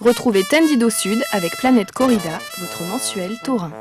Retrouvez Tendido Sud avec Planète Corrida, votre mensuel taurin.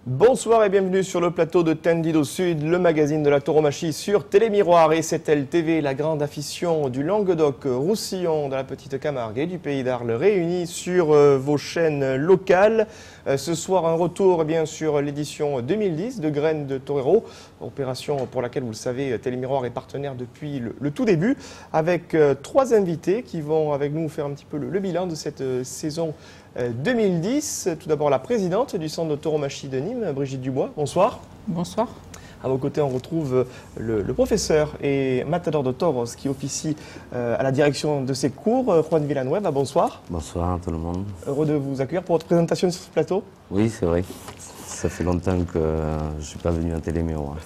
Bonsoir et bienvenue sur le plateau de Tendido Sud, le magazine de la tauromachie sur Télémiroir et CTL TV, la grande affition du Languedoc-Roussillon, de la Petite Camargue et du Pays d'Arles réunis sur vos chaînes locales. Ce soir, un retour sur l'édition 2010 de Graines de Torero, opération pour laquelle, vous le savez, Télémiroir est partenaire depuis le tout début, avec trois invités qui vont avec nous faire un petit peu le bilan de cette saison 2010. Tout d'abord la présidente du centre de tauromachie de Nîmes, Brigitte Dubois. Bonsoir. Bonsoir. À vos côtés, on retrouve le professeur et matador de toros qui officie à la direction de ces cours, Juan Villanueva. Bonsoir. Bonsoir à tout le monde. Heureux de vous accueillir pour votre présentation sur ce plateau. Oui, c'est vrai. Ça fait longtemps que je ne suis pas venu à Télémiroir.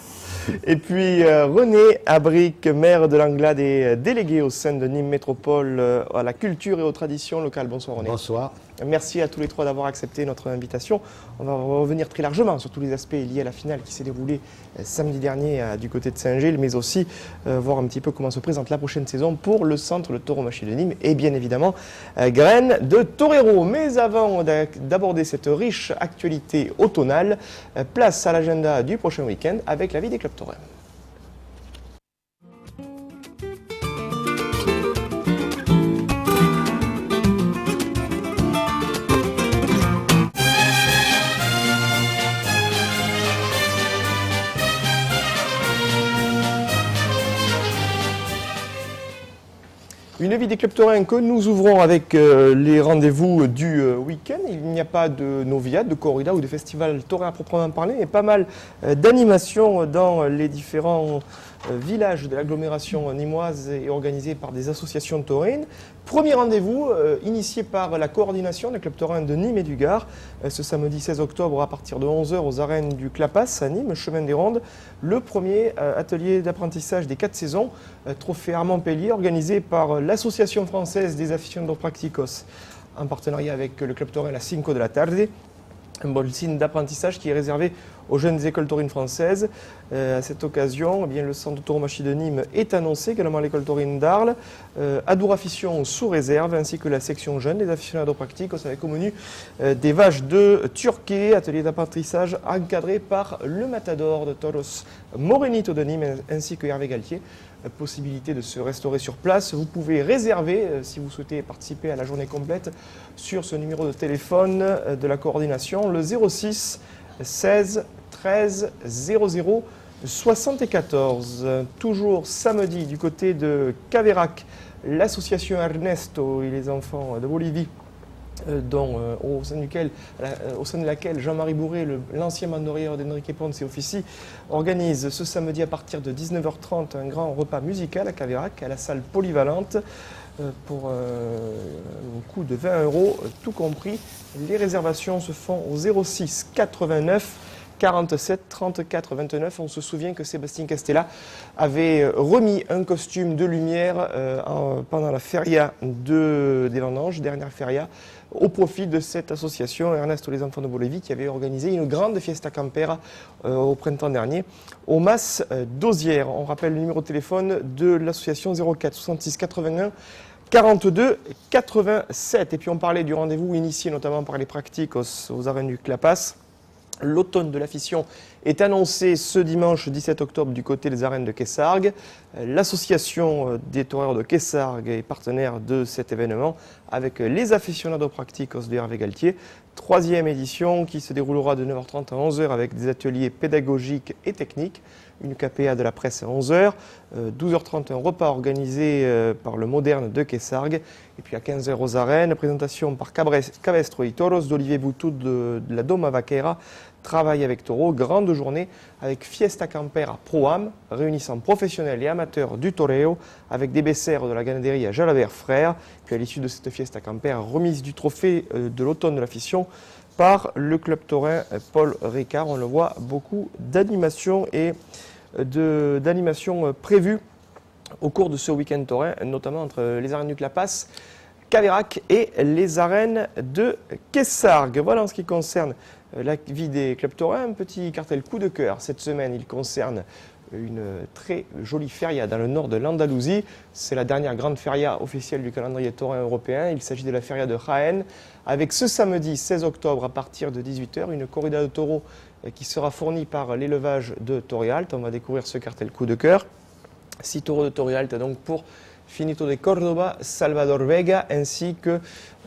Et puis René Abric, maire de l'Anglade et délégué au sein de Nîmes Métropole à la culture et aux traditions locales. Bonsoir René. Bonsoir. Merci à tous les trois d'avoir accepté notre invitation. On va revenir très largement sur tous les aspects liés à la finale qui s'est déroulée samedi dernier du côté de Saint-Gilles, mais aussi voir un petit peu comment se présente la prochaine saison pour le centre de tauromachie de Nîmes et bien évidemment Graines de Torero. Mais avant d'aborder cette riche actualité automnale, place à l'agenda du prochain week-end avec la vie des clubs taurins. Une vie des clubs taurins que nous ouvrons avec les rendez-vous du week-end. Il n'y a pas de noviade, de corrida ou de festival taurin à proprement parler, mais pas mal d'animations dans les différents villages de l'agglomération nîmoise et organisés par des associations taurines. Premier rendez-vous initié par la coordination des clubs taurins de Nîmes et du Gard, ce samedi 16 octobre à partir de 11 h aux arènes du Clapas à Nîmes, chemin des Rondes, le premier atelier d'apprentissage des 4 saisons, trophée Armand Pellier, organisé par l'Association française des aficionados practicos, en partenariat avec le club taurin La Cinco de la Tarde. Un bon signe d'apprentissage qui est réservé aux jeunes écoles taurines françaises. À cette occasion, le centre de tauromachie de Nîmes est annoncé, également l'école taurine d'Arles, Adour Afition sous réserve, ainsi que la section jeune des aficionados practicos avec au menu des vaches de Turquie, atelier d'apprentissage encadré par le matador de toros Morenito de Nîmes, ainsi que Hervé Galtier. Possibilité de se restaurer sur place. Vous pouvez réserver, si vous souhaitez participer à la journée complète, sur ce numéro de téléphone de la coordination, le 06 16 13 00 74. Toujours samedi, du côté de Caverac, l'association Ernesto et les enfants de Bolivie, au sein de laquelle Jean-Marie Bourré, l'ancien mandorier d'Enrique Ponce officie, organise ce samedi à partir de 19 h 30 un grand repas musical à Caverac, à la salle polyvalente, pour un coût de 20 €, tout compris. Les réservations se font au 06 89 47 34 29. On se souvient que Sébastien Castella avait remis un costume de lumière pendant la feria des Vendanges, dernière feria, au profit de cette association Ernesto les enfants de Bolivie qui avait organisé une grande fiesta campera au printemps dernier au Mas d'Ozières. On rappelle le numéro de téléphone de l'association 04 66 81 42 87. Et puis on parlait du rendez-vous initié notamment par les pratiques aux arènes du Clapas. L'automne de l'afition est annoncé ce dimanche 17 octobre du côté des arènes de Quessargues. L'association des taureurs de Quessargues est partenaire de cet événement avec les aficionados practicos de Hervé Galtier. 3e édition qui se déroulera de 9 h 30 à 11 h avec des ateliers pédagogiques et techniques. Une KPA de la presse à 11 h, 12 h 30 un repas organisé par le Moderne de Quessargues, et puis à 15 h aux arènes, présentation par Cabestro y Toros d'Olivier Boutou de la Doma Vaquera, Travail avec taureau, grande journée avec Fiesta Camper à Proam, réunissant professionnels et amateurs du toreo avec des bessères de la ganaderie à Jalabert Frères. Puis à l'issue de cette Fiesta Camper, remise du trophée de l'automne de la fission par le club taurin Paul Ricard. On le voit, beaucoup d'animations et d'animations prévues au cours de ce week-end taurin, notamment entre les arènes du Clapas, Caveyrac et les arènes de Kessargues. Voilà en ce qui concerne la vie des clubs taurins. Un petit cartel coup de cœur cette semaine, il concerne une très jolie feria dans le nord de l'Andalousie. C'est la dernière grande feria officielle du calendrier taurin européen. Il s'agit de la feria de Jaén, avec ce samedi 16 octobre à partir de 18 h une corrida de taureaux qui sera fournie par l'élevage de Torrealte. On va découvrir ce cartel coup de cœur. 6 taureaux de Torrealte donc pour Finito de Córdoba, Salvador Vega, ainsi que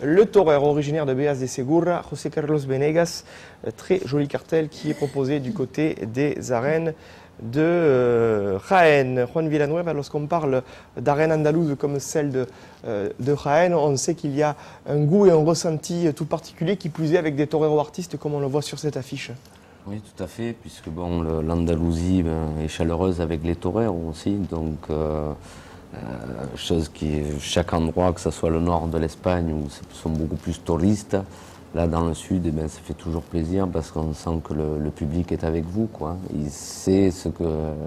le torero originaire de Beas de Segura, José Carlos Venegas. Très joli cartel qui est proposé du côté des arènes de Jaén. Juan Villanueva, lorsqu'on parle d'arènes andalouses comme celle de Jaén, on sait qu'il y a un goût et un ressenti tout particulier, qui plus est avec des toreros artistes comme on le voit sur cette affiche. Oui, tout à fait, puisque bon, l'Andalousie est chaleureuse avec les toreros aussi, donc chose qui, chaque endroit, que ce soit le nord de l'Espagne où ce sont beaucoup plus touristes, là dans le sud, ça fait toujours plaisir parce qu'on sent que le public est avec vous, quoi. Il sait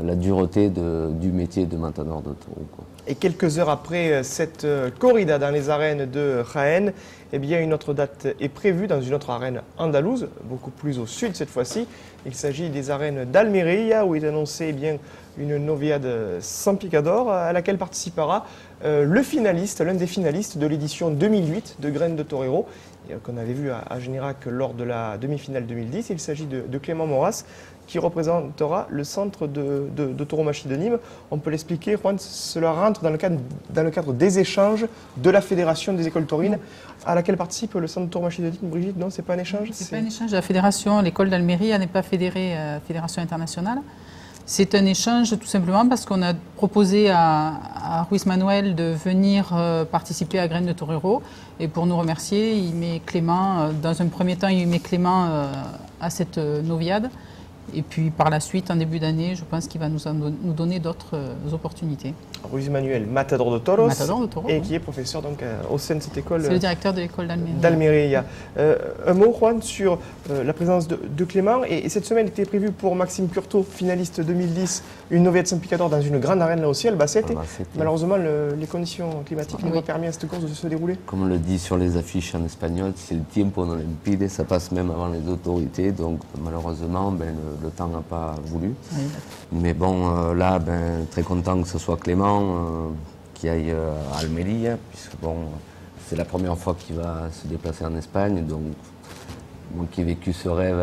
la dureté du métier de matador de taureau, quoi. Et quelques heures après cette corrida dans les arènes de Jaén, eh bien une autre date est prévue dans une autre arène andalouse, beaucoup plus au sud cette fois-ci. Il s'agit des arènes d'Almeria, où il est annoncé bien une noviade sans picador, à laquelle participera le finaliste, l'un des finalistes de l'édition 2008 de Graines de Torero, qu'on avait vu à Générac lors de la demi-finale 2010. Il s'agit de Clément Moras, qui représentera le centre de tauromachie de Nîmes. On peut l'expliquer, Juan, cela rentre dans le cadre des échanges de la Fédération des écoles taurines, à laquelle participe le centre de tauromachie de Nîmes. Brigitte, non, c'est pas un échange? C'est pas un échange. La fédération, l'école d'Almeria n'est pas fédérée fédération internationale. C'est un échange tout simplement parce qu'on a proposé à Ruiz Manuel de venir participer à Graines de Torero. Et pour nous remercier, il met Clément, dans un premier temps, il met Clément à cette noviade. Et puis par la suite, en début d'année, je pense qu'il va nous donner d'autres opportunités. Ruiz Manuel, matador de toros, et oui. qui est professeur donc, au sein de cette école. C'est le directeur de l'école d'Almeria. Un mot, Juan, sur la présence de Clément. Et cette semaine était prévue pour Maxime Curto, finaliste 2010, une noviade sans picador dans une grande arène là aussi, Albacete. Malheureusement, les conditions climatiques n'ont pas permis à cette course de se dérouler. Comme on le dit sur les affiches en espagnol, si le tiempo no lo impide, ça passe même avant les autorités. Donc malheureusement, le temps n'a pas voulu. Oui. Mais bon, là, très content que ce soit Clément qui aille à Almeria, puisque bon, c'est la première fois qu'il va se déplacer en Espagne. Donc, moi qui ai vécu ce rêve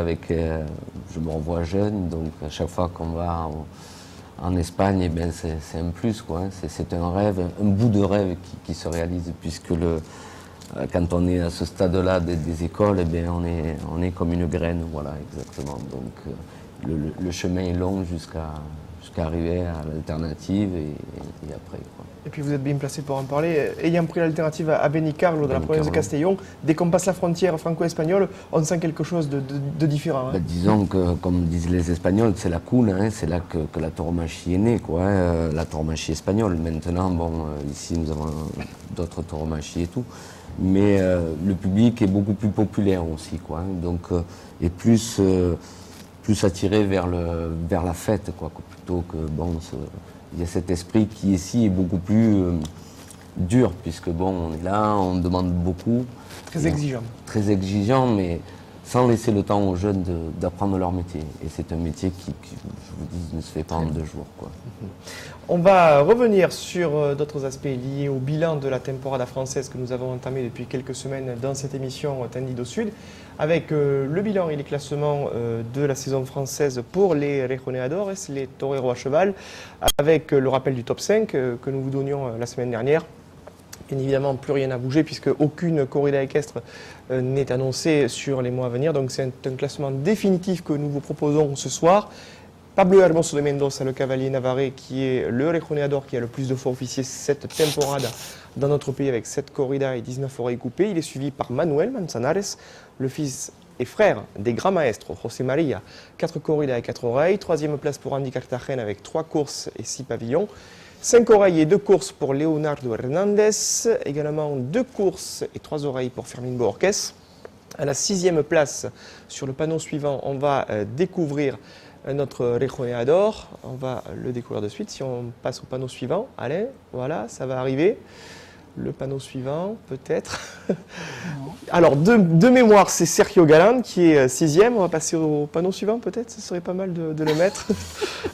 je me revois jeune, donc à chaque fois qu'on va en Espagne, c'est un plus, quoi. C'est un rêve, un bout de rêve qui se réalise, puisque quand on est à ce stade-là des écoles, on est comme une graine, voilà, exactement. Donc le chemin est long jusqu'à arriver à l'alternative et après, quoi. Et puis vous êtes bien placé pour en parler. Ayant pris l'alternative à Benicarlo, dans la province de Castellón, dès qu'on passe la frontière franco-espagnole, on sent quelque chose de différent. Hein. Disons que, comme disent les Espagnols, c'est la cuna, hein, c'est là que la tauromachie est née, quoi, hein, la tauromachie espagnole. Maintenant, ici nous avons d'autres tauromachies et tout, mais le public est beaucoup plus populaire aussi, quoi, hein, donc, et plus attiré vers la fête, quoi, plutôt que il y a cet esprit qui ici est beaucoup plus dur, puisque on est là, on demande beaucoup. Très exigeant. Très exigeant, mais sans laisser le temps aux jeunes d'apprendre leur métier. Et c'est un métier qui, je vous dis, ne se fait pas en 2 jours, quoi. On va revenir sur d'autres aspects liés au bilan de la temporada française que nous avons entamé depuis quelques semaines dans cette émission Tendido Sud, avec le bilan et les classements de la saison française pour les Rejoneadores, les toreros à cheval, avec le rappel du top 5 que nous vous donnions la semaine dernière. Bien évidemment, plus rien n'a bougé puisque aucune corrida équestre n'est annoncée sur les mois à venir. Donc c'est un classement définitif que nous vous proposons ce soir. Pablo Hermoso de Mendoza, le cavalier navarrais, qui est le Rejoneador qui a le plus de fois officié cette temporada dans notre pays avec 7 corridas et 19 oreilles coupées. Il est suivi par Manuel Manzanares, le fils et frère des grands maestros, José María, 4 corridas et 4 oreilles. 3e place pour Andy Cartagena avec 3 courses et 6 pavillons. 5 oreilles et 2 courses pour Leonardo Hernandez. Également 2 courses et 3 oreilles pour Fermín Bohorquez. À la 6e place, sur le panneau suivant, on va découvrir notre Rejoneador. On va le découvrir de suite. Si on passe au panneau suivant, allez, voilà, ça va arriver. Le panneau suivant, peut-être. Alors, de mémoire, c'est Sergio Galán qui est 6e. On va passer au panneau suivant, peut-être. Ce serait pas mal de le mettre.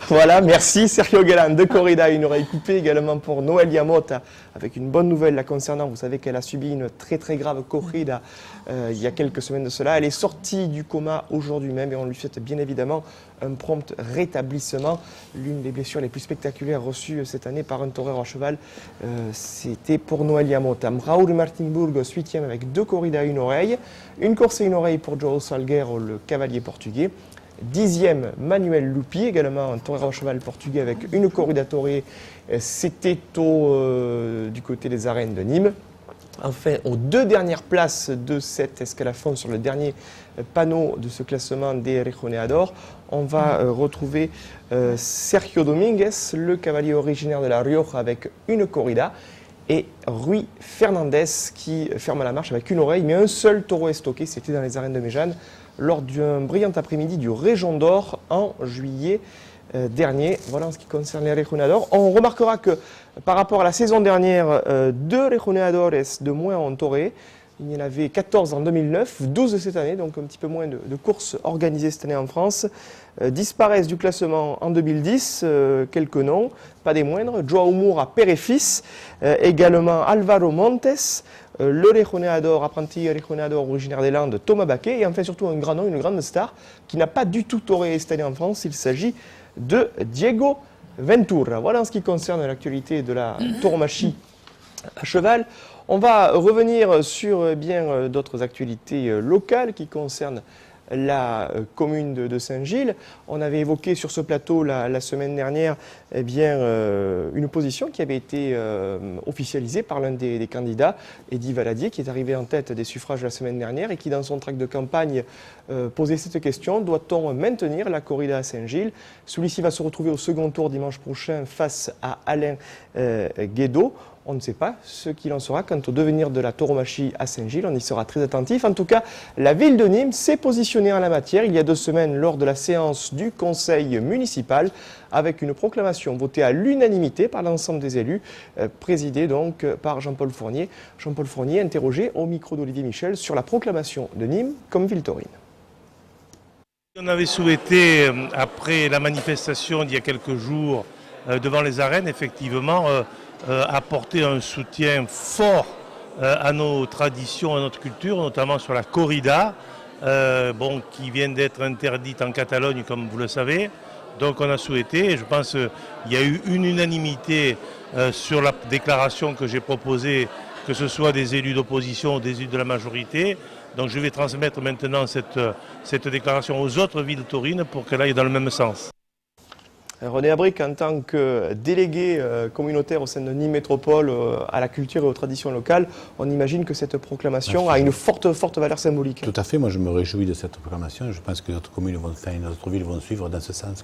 Voilà, merci. Sergio Galán de corrida, une oreille coupée également pour Noelia Mota, avec une bonne nouvelle la concernant. Vous savez qu'elle a subi une très très grave corrida il y a quelques semaines de cela. Elle est sortie du coma aujourd'hui même et on lui souhaite bien évidemment un prompt rétablissement. L'une des blessures les plus spectaculaires reçues cette année par un torero à cheval, c'était pour Noelia Mota. Raúl Martín Burgos, 8e avec 2 corridas et 1 oreille. Une course et 1 oreille pour João Salgueiro, le cavalier portugais. 10e, Manuel Lupi, également un torero à cheval portugais avec une corrida torée. C'était du côté des arènes de Nîmes. Enfin, aux 2 dernières places de cet escalafon sur le dernier panneau de ce classement des Rejoneador, on va retrouver Sergio Dominguez, le cavalier originaire de La Rioja avec une corrida, et Rui Fernandez qui ferme la marche avec une oreille, mais un seul taureau est stocké, c'était dans les arènes de Méjane, lors d'un brillant après-midi du Région d'Or en juillet dernier. Voilà en ce qui concerne les Rejoneador. On remarquera que par rapport à la saison dernière, 2 Rejoneadores de moins ont toré. Il y en avait 14 en 2009, 12 cette année, donc un petit peu moins de courses organisées cette année en France. Disparaissent du classement en 2010, quelques noms, pas des moindres. João Moura, père et fils, également Alvaro Montes, le Rejoneador, apprenti Rejoneador originaire des Landes, Thomas Baquet, et enfin surtout un grand nom, une grande star, qui n'a pas du tout toré cette année en France. Il s'agit de Diego Ventura. Voilà en ce qui concerne l'actualité de la tauromachie à cheval. On va revenir sur bien d'autres actualités locales qui concernent la commune de Saint-Gilles. On avait évoqué sur ce plateau la semaine dernière une position qui avait été officialisée par l'un des candidats, Eddy Valadier, qui est arrivé en tête des suffrages la semaine dernière et qui, dans son tract de campagne, posait cette question: doit-on maintenir la corrida à Saint-Gilles? Celui-ci va se retrouver au second tour dimanche prochain face à Alain Guédot. On ne sait pas ce qu'il en sera quant au devenir de la tauromachie à Saint-Gilles. On y sera très attentif. En tout cas, la ville de Nîmes s'est positionnée en la matière il y a 2 semaines lors de la séance du conseil municipal avec une proclamation votée à l'unanimité par l'ensemble des élus, présidée donc par Jean-Paul Fournier. Jean-Paul Fournier interrogé au micro d'Olivier Michel sur la proclamation de Nîmes comme ville taurine. On avait souhaité, après la manifestation d'il y a quelques jours devant les arènes, effectivement, apporter un soutien fort à nos traditions, à notre culture, notamment sur la corrida, qui vient d'être interdite en Catalogne, comme vous le savez. Donc on a souhaité, et je pense qu'il y a eu une unanimité sur la déclaration que j'ai proposée, que ce soit des élus d'opposition ou des élus de la majorité. Donc je vais transmettre maintenant cette déclaration aux autres villes taurines pour qu'elle aille dans le même sens. René Abric, en tant que délégué communautaire au sein de Nîmes Métropole à la culture et aux traditions locales, on imagine que cette proclamation a une forte valeur symbolique. Tout à fait, moi je me réjouis de cette proclamation. Je pense que d'autres communes d'autres villes vont suivre dans ce sens.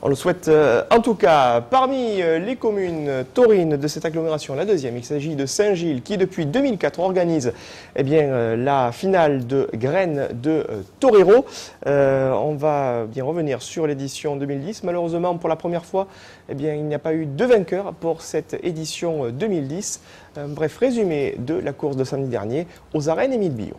On le souhaite en tout cas. Parmi les communes taurines de cette agglomération, la deuxième, il s'agit de Saint-Gilles qui depuis 2004 organise la finale de Graines de Torero. On va bien revenir sur l'édition 2010. Malheureusement, pour la première fois, il n'y a pas eu de vainqueur pour cette édition 2010. Un bref résumé de la course de samedi dernier aux arènes Émile Billot.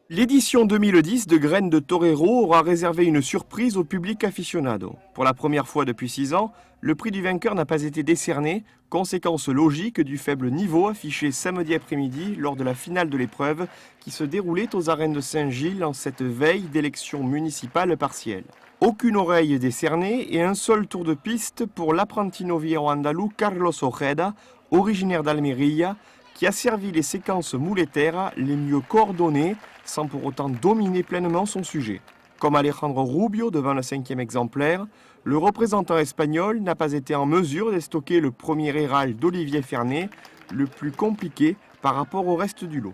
L'édition 2010 de Graines de Torero aura réservé une surprise au public aficionado. Pour la première fois depuis 6 ans, le prix du vainqueur n'a pas été décerné, conséquence logique du faible niveau affiché samedi après-midi lors de la finale de l'épreuve qui se déroulait aux arènes de Saint-Gilles en cette veille d'élection municipale partielle. Aucune oreille décernée et un seul tour de piste pour l'apprenti novillero andalou Carlos Ojeda, originaire d'Almería, qui a servi les séquences moulettères les mieux coordonnées sans pour autant dominer pleinement son sujet. Comme Alejandro Rubio devant le 5e exemplaire, le représentant espagnol n'a pas été en mesure de stocker le premier Herald d'Olivier Fernet, le plus compliqué par rapport au reste du lot.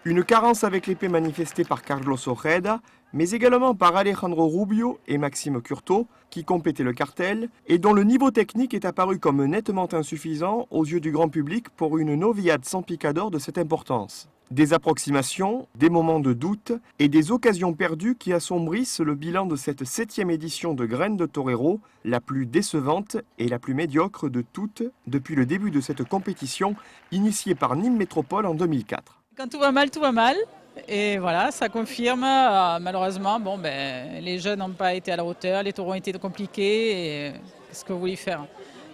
Une carence avec l'épée manifestée par Carlos Ojeda, mais également par Alejandro Rubio et Maxime Curto, qui complétaient le cartel, et dont le niveau technique est apparu comme nettement insuffisant aux yeux du grand public pour une noviade sans picador de cette importance. Des approximations, des moments de doute et des occasions perdues qui assombrissent le bilan de cette 7e édition de Graines de Torero, la plus décevante et la plus médiocre de toutes depuis le début de cette compétition initiée par Nîmes Métropole en 2004. Quand tout va mal, tout va mal. Et voilà, ça confirme. Malheureusement, les jeunes n'ont pas été à la hauteur, les taureaux ont été compliqués. Et qu'est-ce que vous voulez faire?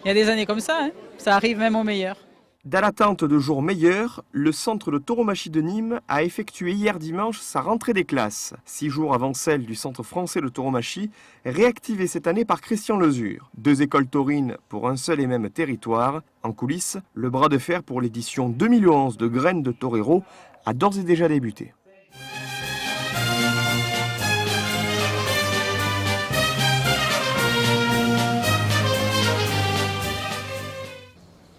Il y a des années comme ça, hein. Ça arrive même aux meilleurs. Dans l'attente de jours meilleurs, le centre de tauromachie de Nîmes a effectué hier dimanche sa rentrée des classes, 6 jours avant celle du centre français de tauromachie, réactivée cette année par Christian Lezure. 2 écoles taurines pour un seul et même territoire. En coulisses, le bras de fer pour l'édition 2011 de Graines de Torero a d'ores et déjà débuté.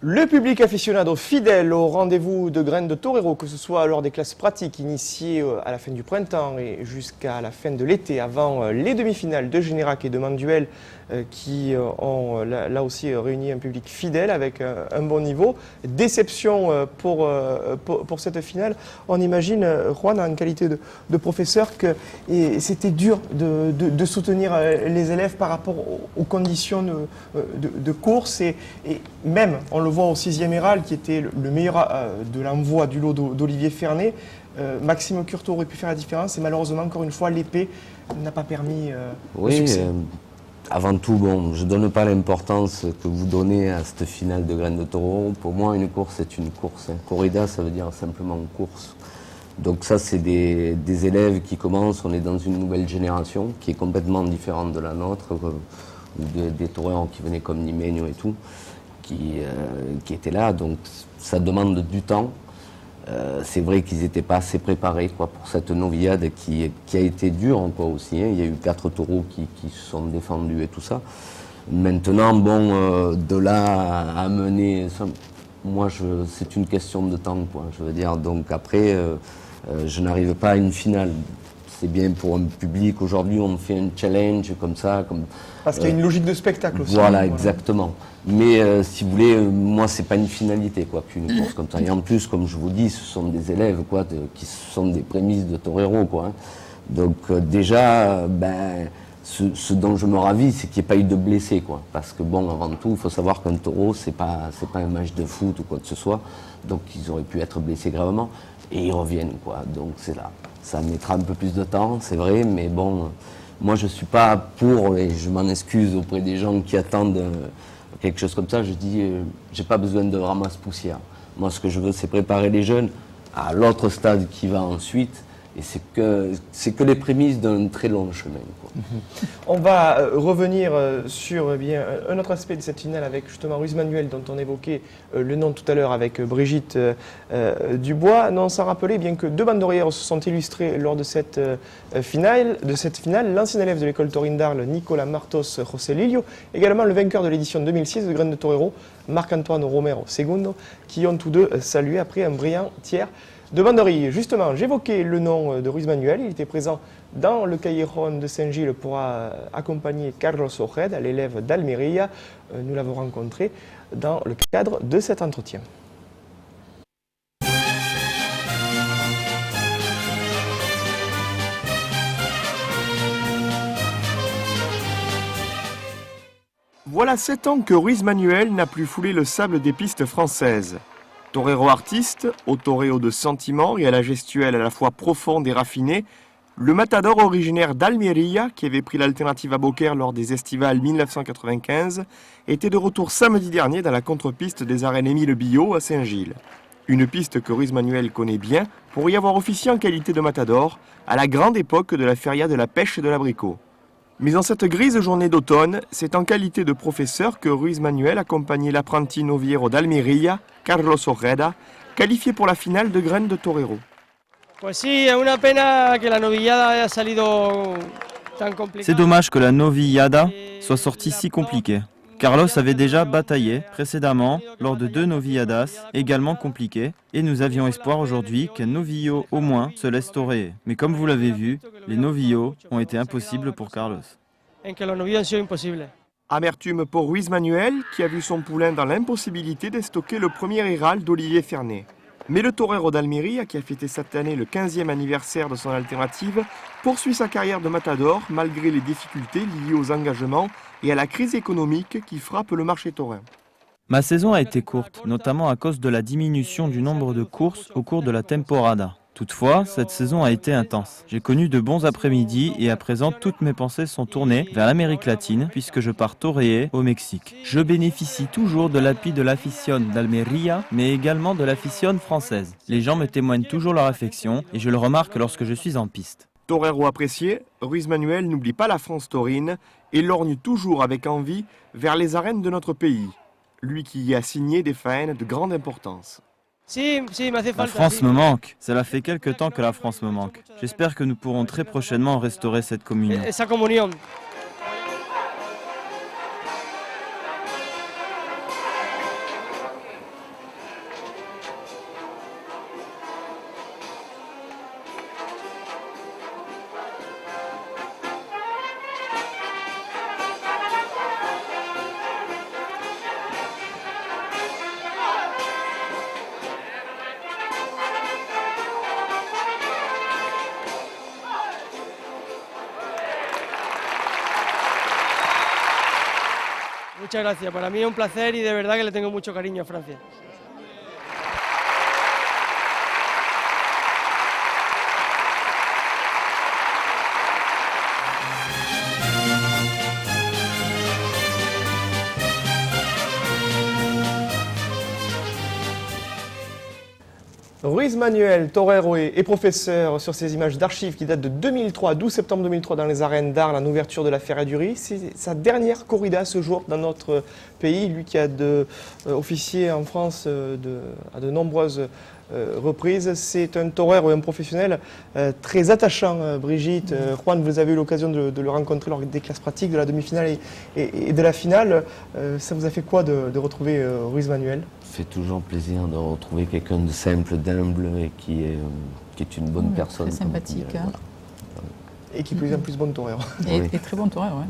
Le public aficionado fidèle au rendez-vous de Graines de Torero, que ce soit lors des classes pratiques initiées à la fin du printemps et jusqu'à la fin de l'été, avant les demi-finales de Générac et de Manduel, qui ont là aussi réuni un public fidèle avec un bon niveau. Déception pour cette finale. On imagine, Juan, en qualité de professeur, que c'était dur de soutenir les élèves par rapport aux conditions de course et même, on le voit au 6e Herald, qui était le meilleur de l'envoi du lot d'Olivier Fernet. Maxime Curto aurait pu faire la différence et malheureusement, encore une fois, l'épée n'a pas permis le succès. Avant tout, je ne donne pas l'importance que vous donnez à cette finale de Graines de Torero. Pour moi, une course, c'est une course. Corrida, ça veut dire simplement course. Donc ça, c'est des élèves qui commencent. On est dans une nouvelle génération qui est complètement différente de la nôtre, ou des toreros qui venaient comme Nimeño et tout, qui étaient là. Donc ça demande du temps. C'est vrai qu'ils n'étaient pas assez préparés pour cette noviade qui a été dure aussi. Il y a eu 4 taureaux qui se sont défendus et tout ça. Maintenant, de là à mener, moi, c'est une question de temps, je veux dire. Donc après, je n'arrive pas à une finale. C'est bien pour un public. Aujourd'hui, on fait un challenge comme ça. Parce qu'il y a une logique de spectacle aussi. Voilà, exactement. Mais si vous voulez, moi, c'est pas une finalité, qu'une course comme ça. Et en plus, comme je vous dis, ce sont des élèves, qui sont des prémices de torero, Donc déjà, ce dont je me ravis, c'est qu'il n'y ait pas eu de blessés, Parce que avant tout, il faut savoir qu'un taureau, c'est pas un match de foot ou quoi que ce soit. Donc ils auraient pu être blessés gravement et ils reviennent, Donc c'est là. Ça mettra un peu plus de temps, c'est vrai, mais moi je suis pas pour, et je m'en excuse auprès des gens qui attendent quelque chose comme ça. Je dis, j'ai pas besoin de ramasse-poussière. Moi, ce que je veux, c'est préparer les jeunes à l'autre stade qui va ensuite. Et c'est que les prémices d'un très long chemin. On va revenir sur un autre aspect de cette finale avec justement Ruiz Manuel, dont on évoquait le nom tout à l'heure avec Brigitte Dubois. Non, sans rappeler bien que 2 banderières se sont illustrées lors de cette finale. L'ancien élève de l'école taurine d'Arles, Nicolas Martos José Lillo, également le vainqueur de l'édition 2006 de Graines de Torero, Marc-Antoine Romero Segundo, qui ont tous deux salué après un brillant tiers de banderie. Justement, j'évoquais le nom de Ruiz Manuel. Il était présent dans le Callejón de Saint-Gilles pour accompagner Carlos Ojeda, l'élève d'Almeria. Nous l'avons rencontré dans le cadre de cet entretien. Voilà 7 ans que Ruiz Manuel n'a plus foulé le sable des pistes françaises. Torero artiste, au toréo de sentiment et à la gestuelle à la fois profonde et raffinée, le matador originaire d'Almeria, qui avait pris l'alternative à Beaucaire lors des estivales 1995, était de retour samedi dernier dans la contre-piste des arènes Émile Biot à Saint-Gilles. Une piste que Ruiz Manuel connaît bien pour y avoir officié en qualité de matador à la grande époque de la feria de la pêche et de l'abricot. Mais en cette grise journée d'automne, c'est en qualité de professeur que Ruiz Manuel accompagnait l'apprenti noviero d'Almeria, Carlos Ojeda, qualifié pour la finale de Graines de Torero. Pues sí, es una pena que la novillada haya salido C'est dommage que la Noviada soit sortie si compliquée. Carlos avait déjà bataillé précédemment lors de 2 novilladas également compliquées et nous avions espoir aujourd'hui qu'un novillo au moins se laisse toréer. Mais comme vous l'avez vu, les novillos ont été impossibles pour Carlos. Amertume pour Ruiz Manuel qui a vu son poulain dans l'impossibilité de stocker le premier Iral d'Olivier Fernet. Mais le torero d'Almeria, qui a fêté cette année le 15e anniversaire de son alternative, poursuit sa carrière de matador malgré les difficultés liées aux engagements et à la crise économique qui frappe le marché taurin. Ma saison a été courte, notamment à cause de la diminution du nombre de courses au cours de la temporada. Toutefois, cette saison a été intense. J'ai connu de bons après-midi et à présent, toutes mes pensées sont tournées vers l'Amérique latine puisque je pars toréer au Mexique. Je bénéficie toujours de l'appui de l'afición d'Almeria, mais également de l'afición française. Les gens me témoignent toujours leur affection et je le remarque lorsque je suis en piste. Torero apprécié, Ruiz Manuel n'oublie pas la France taurine et lorgne toujours avec envie vers les arènes de notre pays. Lui qui y a signé des faines de grande importance. La France me manque. Cela fait quelque temps que la France me manque. J'espère que nous pourrons très prochainement restaurer cette communion. Muchas gracias. Para mí es un placer y de verdad que le tengo mucho cariño a Francia. Ruiz Manuel, torero et professeur sur ces images d'archives qui datent de 2003, 12 septembre 2003 dans les arènes d'Arles, en ouverture de la Ferraillerie. C'est sa dernière corrida ce jour dans notre pays, lui qui a officié en France à de nombreuses reprises. C'est un torero et un professionnel très attachant, Brigitte. Juan, vous avez eu l'occasion de le rencontrer lors des classes pratiques, de la demi-finale et de la finale. Ça vous a fait quoi de retrouver Ruiz Manuel ? Ça fait toujours plaisir de retrouver quelqu'un de simple, d'humble et qui est une bonne personne. Très sympathique. Voilà. Et qui plus en plus bon torero. Et très bon torero, oui.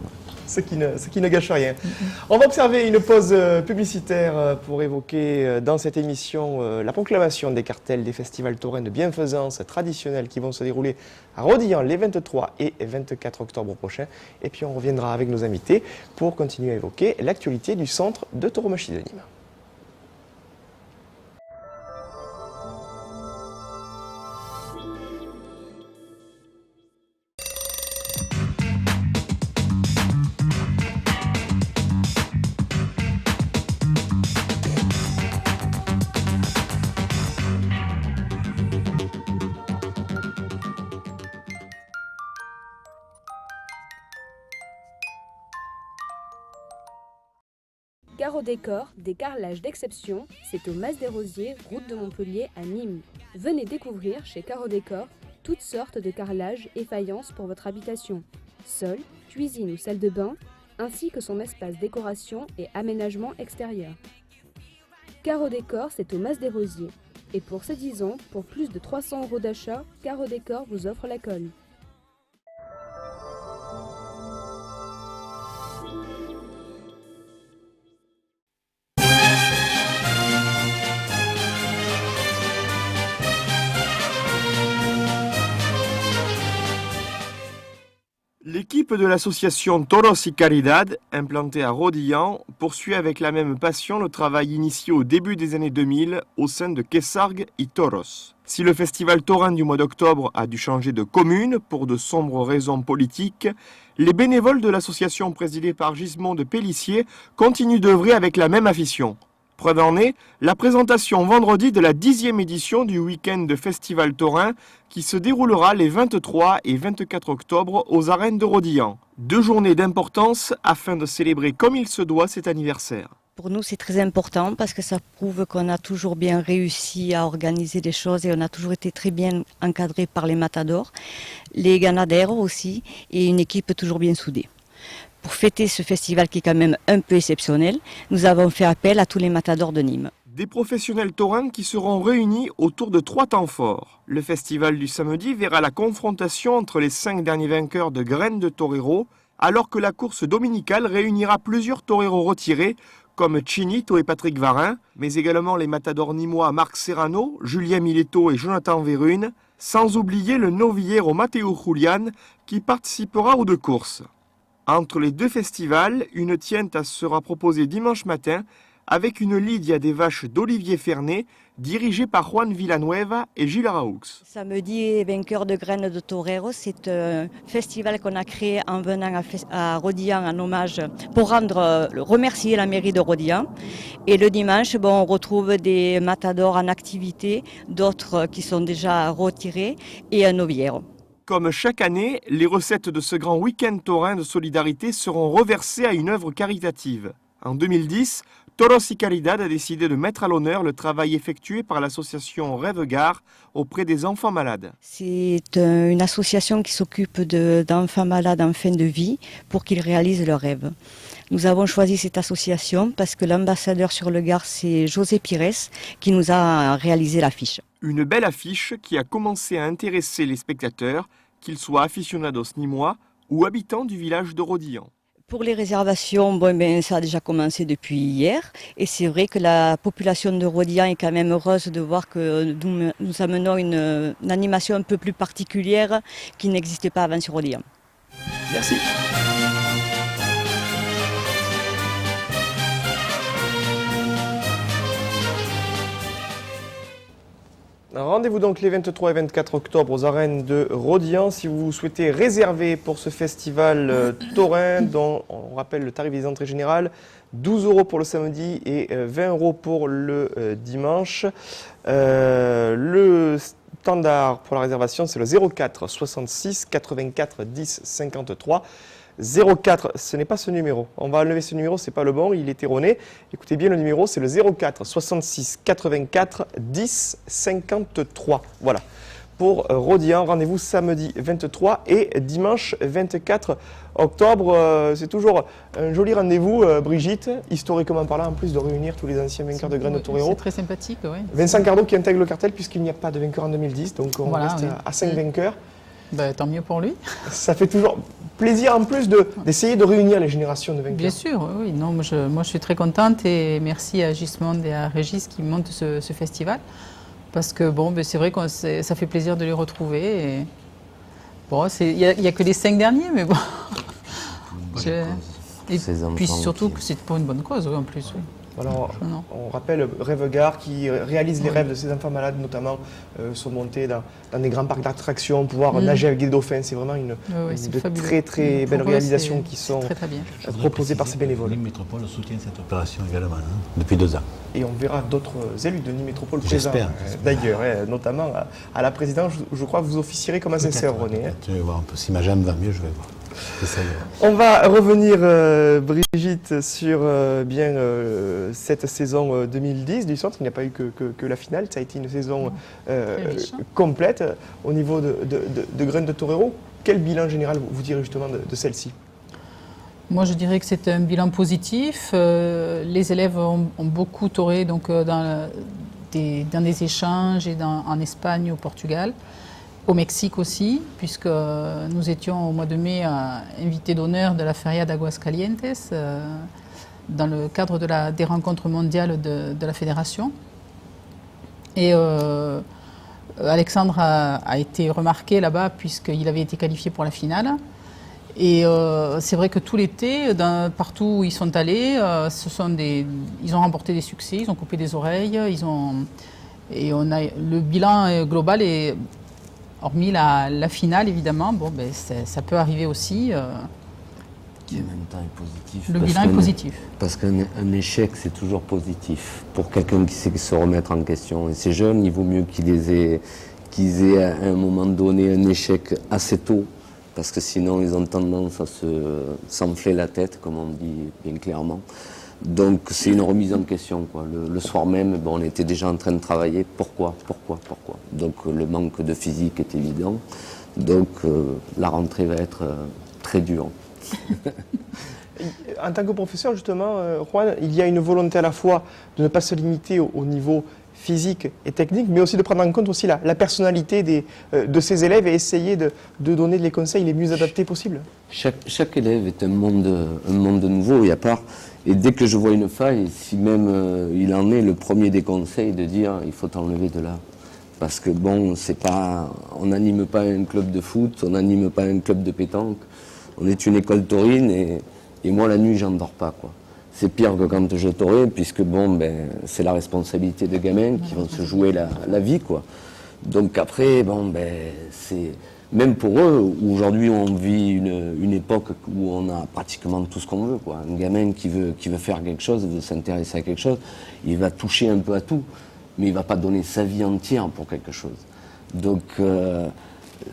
Ce qui ne gâche rien. On va observer une pause publicitaire pour évoquer dans cette émission la proclamation des cartels des festivals taurins de bienfaisance traditionnels qui vont se dérouler à Rodilhan les 23 et 24 octobre prochains. Et puis on reviendra avec nos invités pour continuer à évoquer l'actualité du centre de tauromachie de Nîmes. Carreau Décor, des carrelages d'exception, c'est au Mas des Rosiers, route de Montpellier à Nîmes. Venez découvrir chez Carreau Décor toutes sortes de carrelages et faïences pour votre habitation. Sol, cuisine ou salle de bain, ainsi que son espace décoration et aménagement extérieur. Carreau Décor, c'est au Mas des Rosiers. Et pour ces 10 ans, pour plus de 300 € d'achat, Carreau Décor vous offre la colle. L'équipe de l'association Toros y Caridad, implantée à Rodilhan, poursuit avec la même passion le travail initié au début des années 2000 au sein de Quesargues y Toros. Si le festival taurin du mois d'octobre a dû changer de commune pour de sombres raisons politiques, les bénévoles de l'association présidée par Gismond de Pellissier continuent d'œuvrer avec la même afition. Preuve en est, la présentation vendredi de la 10e édition du week-end de Festival Taurin qui se déroulera les 23 et 24 octobre aux arènes de Rodilhan. 2 journées d'importance afin de célébrer comme il se doit cet anniversaire. Pour nous, c'est très important parce que ça prouve qu'on a toujours bien réussi à organiser des choses et on a toujours été très bien encadré par les matadors, les ganaderos aussi et une équipe toujours bien soudée. Pour fêter ce festival qui est quand même un peu exceptionnel, nous avons fait appel à tous les matadors de Nîmes. Des professionnels taurins qui seront réunis autour de 3 temps forts. Le festival du samedi verra la confrontation entre les 5 derniers vainqueurs de Graines de Torero, alors que la course dominicale réunira plusieurs toreros retirés comme Chinito et Patrick Varin, mais également les matadors nîmois Marc Serrano, Julien Miletto et Jonathan Verrune, sans oublier le novillero Matteo Julian qui participera aux 2 courses. Entre les 2 festivals, une tienta sera proposée dimanche matin avec une lidia des vaches d'Olivier Fernet, dirigée par Juan Villanueva et Gilles Araux. Samedi, vainqueur de Graines de Torero, c'est un festival qu'on a créé en venant à Rodilhan en hommage pour remercier la mairie de Rodilhan. Et le dimanche, on retrouve des matadors en activité, d'autres qui sont déjà retirés et un noviero. Comme chaque année, les recettes de ce grand week-end taurin de solidarité seront reversées à une œuvre caritative. En 2010, Toros y Caridad a décidé de mettre à l'honneur le travail effectué par l'association Rêve Gare auprès des enfants malades. C'est une association qui s'occupe d'enfants malades en fin de vie pour qu'ils réalisent leurs rêves. Nous avons choisi cette association parce que l'ambassadeur sur le Gard, c'est José Pires qui nous a réalisé l'affiche. Une belle affiche qui a commencé à intéresser les spectateurs, qu'ils soient aficionados nîmois ou habitants du village de Rodilhan. Pour les réservations, ça a déjà commencé depuis hier. Et c'est vrai que la population de Rodilhan est quand même heureuse de voir que nous amenons une animation un peu plus particulière qui n'existait pas avant sur Rodilhan. Merci. Rendez-vous donc les 23 et 24 octobre aux arènes de Rodilhan si vous souhaitez réserver pour ce festival taurin dont on rappelle le tarif des entrées générales, 12 € pour le samedi et 20 € pour le dimanche. Le standard pour la réservation c'est le 04 66 84 10 53. 04, ce n'est pas ce numéro. On va enlever ce numéro, c'est pas le bon, il est erroné. Écoutez bien le numéro, c'est le 04 66 84 10 53. Voilà. Pour Rodilhan, rendez-vous samedi 23 et dimanche 24 octobre. C'est toujours un joli rendez-vous, Brigitte, historiquement parlant, en plus de réunir tous les anciens vainqueurs de Graines de Torero. C'est très sympathique, oui. Vincent Cardo qui intègre le cartel puisqu'il n'y a pas de vainqueur en 2010, donc on reste à 5 vainqueurs. Tant mieux pour lui. Ça fait toujours plaisir en plus d'essayer de réunir les générations de vainqueurs. Bien sûr, oui. Non, moi je suis très contente et merci à Gismonde et à Régis qui montent ce festival. Parce que c'est vrai que ça fait plaisir de les retrouver. Il n'y a que les 5 derniers, mais bon. Et puis surtout que c'est pour une bonne cause, oui, en plus. Oui. Alors, on rappelle Rêve Gare qui réalise les rêves de ces enfants malades, notamment se monter dans des grands parcs d'attractions, pouvoir nager avec des dauphins. C'est vraiment une de très belles réalisations qui sont proposées par ces bénévoles. Nîmes Métropole soutient cette opération également, depuis 2 ans. Et on verra d'autres élus de Nîmes Métropole présents, d'ailleurs, notamment à la présidence. Je crois que vous officierez comme assesseur, René. Tu vas voir un peu, si ma jambe va mieux, je vais voir. On va revenir, Brigitte, sur cette saison 2010 du centre. Il n'y a pas eu que la finale, ça a été une saison complète au niveau de Graines de Torero. Quel bilan général vous direz justement de celle-ci ? Moi, je dirais que c'est un bilan positif. Les élèves ont beaucoup toré dans des échanges et en Espagne, au Portugal. Au Mexique aussi, puisque nous étions au mois de mai invités d'honneur de la Feria d'Aguascalientes dans le cadre des rencontres mondiales de la fédération. Et Alexandre a été remarqué là-bas puisqu'il avait été qualifié pour la finale. Et c'est vrai que tout l'été, partout où ils sont allés, ils ont remporté des succès, ils ont coupé des oreilles, le bilan global est... Hormis la finale, évidemment, ça peut arriver aussi. Qui en même temps est positif. Le bilan est positif. Parce qu'un échec, c'est toujours positif pour quelqu'un qui sait se remettre en question. Et ces jeunes, il vaut mieux qu'ils aient à un moment donné un échec assez tôt, parce que sinon ils ont tendance à s'enfler la tête, comme on dit bien clairement. Donc c'est une remise en question, quoi. Le soir même, on était déjà en train de travailler. Pourquoi? Donc le manque de physique est évident. Donc la rentrée va être très dure. En tant que professeur, justement, Juan, il y a une volonté à la fois de ne pas se limiter au niveau physique et technique, mais aussi de prendre en compte aussi la personnalité de ses élèves et essayer de donner les conseils les mieux adaptés possibles. Chaque élève est un monde nouveau, il y a pas. Et dès que je vois une faille, si même il en est, le premier des conseils de dire il faut t'enlever de là. Parce que bon, c'est pas, on n'anime pas un club de foot, on n'anime pas un club de pétanque. On est une école taurine et moi la nuit j'en dors pas, quoi. C'est pire que quand je taurais, puisque bon, c'est la responsabilité de gamins qui vont se jouer la vie, quoi. Donc après, bon, c'est même pour eux, aujourd'hui on vit une époque où on a pratiquement tout ce qu'on veut, quoi. Un gamin qui veut faire quelque chose, veut s'intéresser à quelque chose, il va toucher un peu à tout, mais il va pas donner sa vie entière pour quelque chose. Donc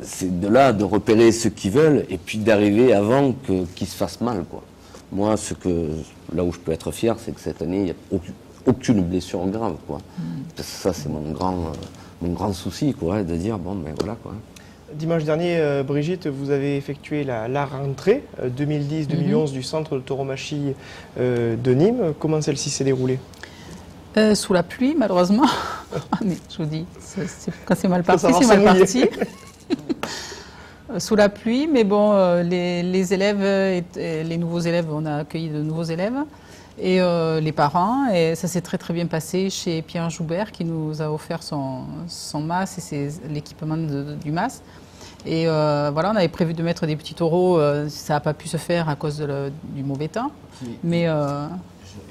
c'est de là de repérer ceux qui veulent et puis d'arriver avant qu'ils se fassent mal, quoi. Moi, là où je peux être fier, c'est que cette année, il n'y a aucune blessure grave, quoi. Parce que ça, c'est mon grand souci, quoi, de dire, bon, voilà, quoi. Dimanche dernier, Brigitte, vous avez effectué la rentrée 2010-2011 du centre de tauromachie de Nîmes. Comment celle-ci s'est déroulée? Sous la pluie, malheureusement. Mais je vous dis, quand c'est mal parti, c'est mal parti. Sous la pluie, mais bon, les élèves, les nouveaux élèves, on a accueilli de nouveaux élèves, et les parents, et ça s'est très très bien passé chez Pierre Joubert qui nous a offert son mas et l'équipement du mas. Et voilà, on avait prévu de mettre des petits taureaux, ça n'a pas pu se faire à cause du mauvais temps, mais...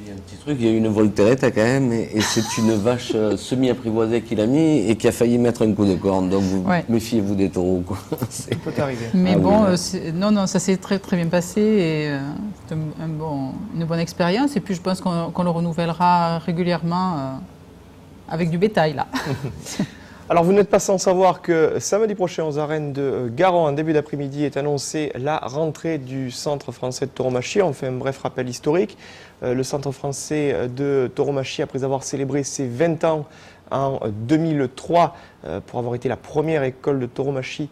Il y a un petit truc, il y a une Voltereta quand même, et c'est une vache semi-apprivoisée qu'il a mis et qui a failli mettre un coup de corne. Donc méfiez-vous des taureaux, quoi. Ça peut arriver. Mais non, ça s'est très très bien passé et c'est une bonne expérience. Et puis je pense qu'on le renouvellera régulièrement avec du bétail là. Alors vous n'êtes pas sans savoir que samedi prochain aux arènes de Garon, en début d'après-midi, est annoncée la rentrée du Centre français de tauromachie. On fait un bref rappel historique. Le Centre français de tauromachie, après avoir célébré ses 20 ans en 2003, pour avoir été la première école de tauromachie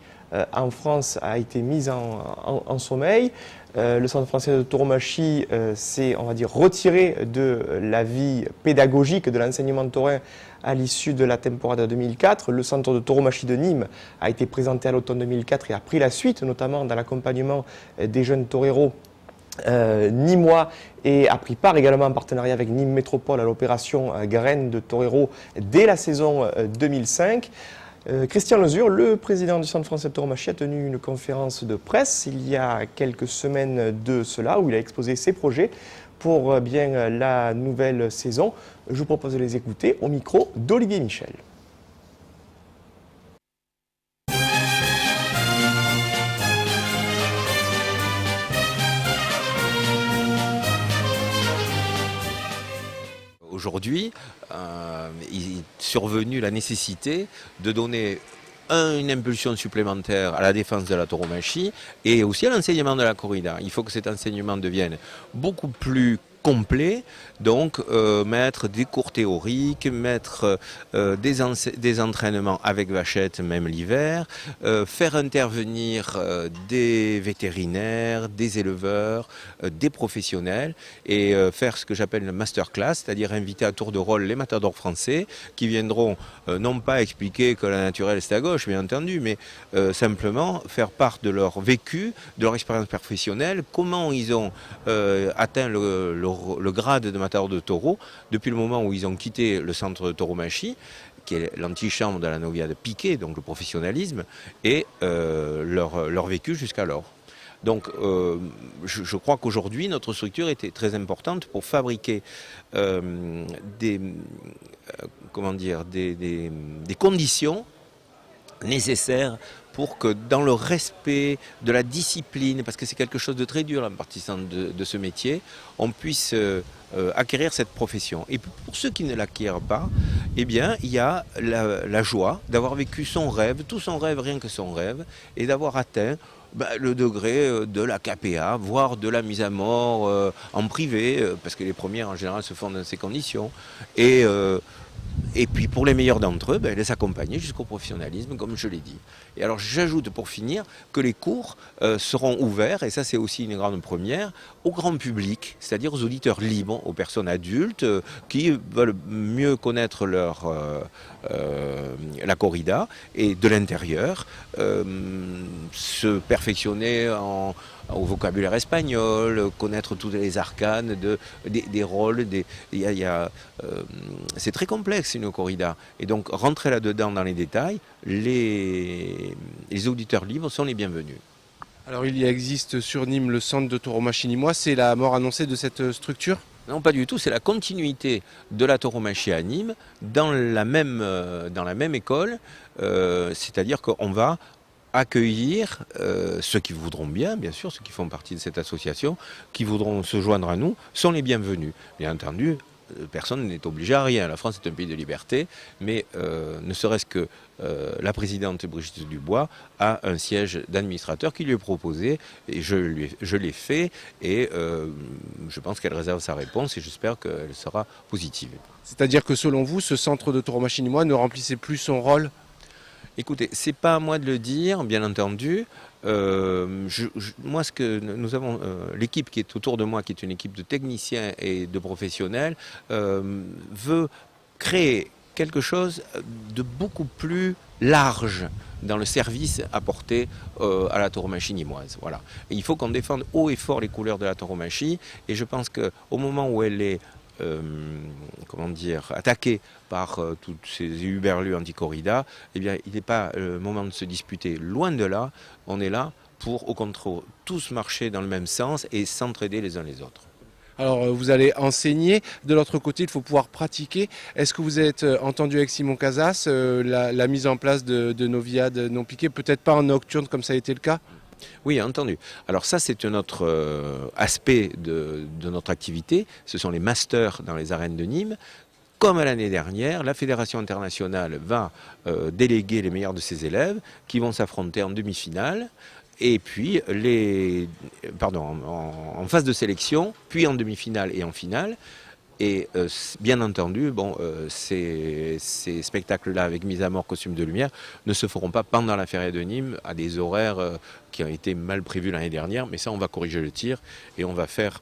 en France, a été mise en sommeil. Le Centre français de tauromachie s'est, on va dire, retiré de la vie pédagogique de l'enseignement taurin à l'issue de la temporada 2004. Le Centre de tauromachie de Nîmes a été présenté à l'automne 2004 et a pris la suite, notamment dans l'accompagnement des jeunes toreros nîmois, et a pris part également en partenariat avec Nîmes Métropole à l'opération Graines de Torero dès la saison 2005. Christian Lezure, le président du Centre français de tauromachie, a tenu une conférence de presse il y a quelques semaines de cela, où il a exposé ses projets pour la nouvelle saison. Je vous propose de les écouter au micro d'Olivier Michel. Aujourd'hui, il est survenu la nécessité de donner une impulsion supplémentaire à la défense de la tauromachie et aussi à l'enseignement de la corrida. Il faut que cet enseignement devienne beaucoup plus complet, donc mettre des cours théoriques, mettre des entraînements avec vachette même l'hiver, faire intervenir des vétérinaires, des éleveurs, des professionnels et faire ce que j'appelle une masterclass, c'est-à-dire inviter à tour de rôle les matadors français qui viendront non pas expliquer que la naturelle c'est à gauche bien entendu, mais simplement faire part de leur vécu, de leur expérience professionnelle, comment ils ont atteint le grade de matador de taureau depuis le moment où ils ont quitté le centre de tauromachie, qui est l'antichambre de la novia piqué, donc le professionnalisme, et leur vécu jusqu'alors. Donc je crois qu'aujourd'hui notre structure était très importante pour fabriquer des conditions nécessaires pour que dans le respect de la discipline, parce que c'est quelque chose de très dur en partissant de ce métier, on puisse acquérir cette profession. Et pour ceux qui ne l'acquièrent pas, eh bien, il y a la joie d'avoir vécu son rêve, tout son rêve, rien que son rêve, et d'avoir atteint le degré de la KPA, voire de la mise à mort en privé, parce que les premières en général se font dans ces conditions. Et puis pour les meilleurs d'entre eux, les accompagner jusqu'au professionnalisme, comme je l'ai dit. Et alors j'ajoute pour finir que les cours seront ouverts, et ça c'est aussi une grande première, au grand public, c'est-à-dire aux auditeurs libres, aux personnes adultes qui veulent mieux connaître la corrida et de l'intérieur, se perfectionner au vocabulaire espagnol, connaître tous les arcanes des rôles. C'est très complexe une corrida. Et donc rentrer là-dedans dans les détails, les auditeurs libres sont les bienvenus. Alors il existe sur Nîmes le centre de tauromachie nîmois, c'est la mort annoncée de cette structure ? Non, pas du tout, c'est la continuité de la tauromachie à Nîmes dans la même école, c'est-à-dire qu'on va accueillir ceux qui voudront bien sûr, ceux qui font partie de cette association, qui voudront se joindre à nous, sont les bienvenus. Bien entendu, personne n'est obligé à rien. La France est un pays de liberté, mais ne serait-ce que la présidente Brigitte Dubois a un siège d'administrateur qui lui est proposé, et je l'ai fait, et je pense qu'elle réserve sa réponse, et j'espère qu'elle sera positive. C'est-à-dire que selon vous, ce centre de tauromachie nîmois ne remplissait plus son rôle ? Écoutez, c'est pas à moi de le dire, bien entendu. Moi, ce que nous avons, l'équipe qui est autour de moi, qui est une équipe de techniciens et de professionnels, veut créer quelque chose de beaucoup plus large dans le service apporté à la tauromachie nîmoise. Voilà. Et il faut qu'on défende haut et fort les couleurs de la tauromachie, et je pense qu'au moment où elle est attaqué par tous ces huberlus anti-corrida, eh bien, il n'est pas le moment de se disputer. Loin de là, on est là pour, au contraire, tous marcher dans le même sens et s'entraider les uns les autres. Alors, vous allez enseigner. De l'autre côté, il faut pouvoir pratiquer. Est-ce que vous êtes entendu avec Simon Casas, la mise en place de noviades non piquées, peut-être pas en nocturne comme ça a été le cas ? Oui, entendu. Alors ça, c'est un autre aspect de notre activité. Ce sont les masters dans les arènes de Nîmes. Comme l'année dernière, la Fédération internationale va déléguer les meilleurs de ses élèves qui vont s'affronter en demi-finale. Et puis, en phase de sélection, puis en demi-finale et en finale. Et bien entendu, ces spectacles-là avec mise à mort, costume de lumière, ne se feront pas pendant la Feria de Nîmes à des horaires qui ont été mal prévus l'année dernière. Mais ça, on va corriger le tir et on va faire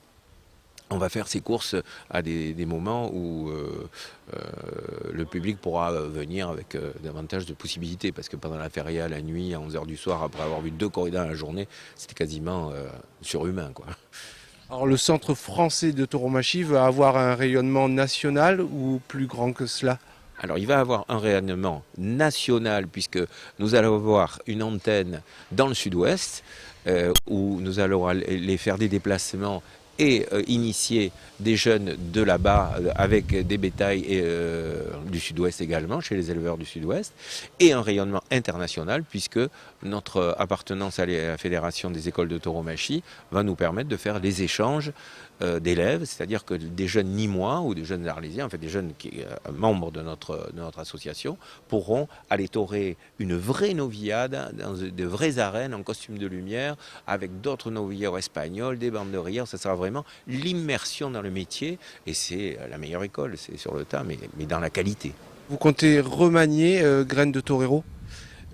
ces courses à des moments où le public pourra venir avec davantage de possibilités. Parce que pendant la Feria, la nuit, à 11h du soir, après avoir vu 2 corridas à la journée, c'était quasiment surhumain, quoi. Alors le Centre français de tauromachie va avoir un rayonnement national ou plus grand que cela ? Alors il va avoir un rayonnement national puisque nous allons avoir une antenne dans le sud-ouest où nous allons aller faire des déplacements et initier des jeunes de là-bas avec des bétails du sud-ouest également, chez les éleveurs du sud-ouest, et un rayonnement international puisque notre appartenance à la Fédération des écoles de tauromachie va nous permettre de faire des échanges d'élèves, c'est-à-dire que des jeunes nîmois ou des jeunes arlésiens, en fait des jeunes membres de notre association, pourront aller taurer une vraie novillade dans de vraies arènes en costume de lumière avec d'autres novilleurs espagnols, des banderières. Ça sera vraiment l'immersion dans le métier et c'est la meilleure école, c'est sur le tas, mais dans la qualité. Vous comptez remanier Graines de Torero ?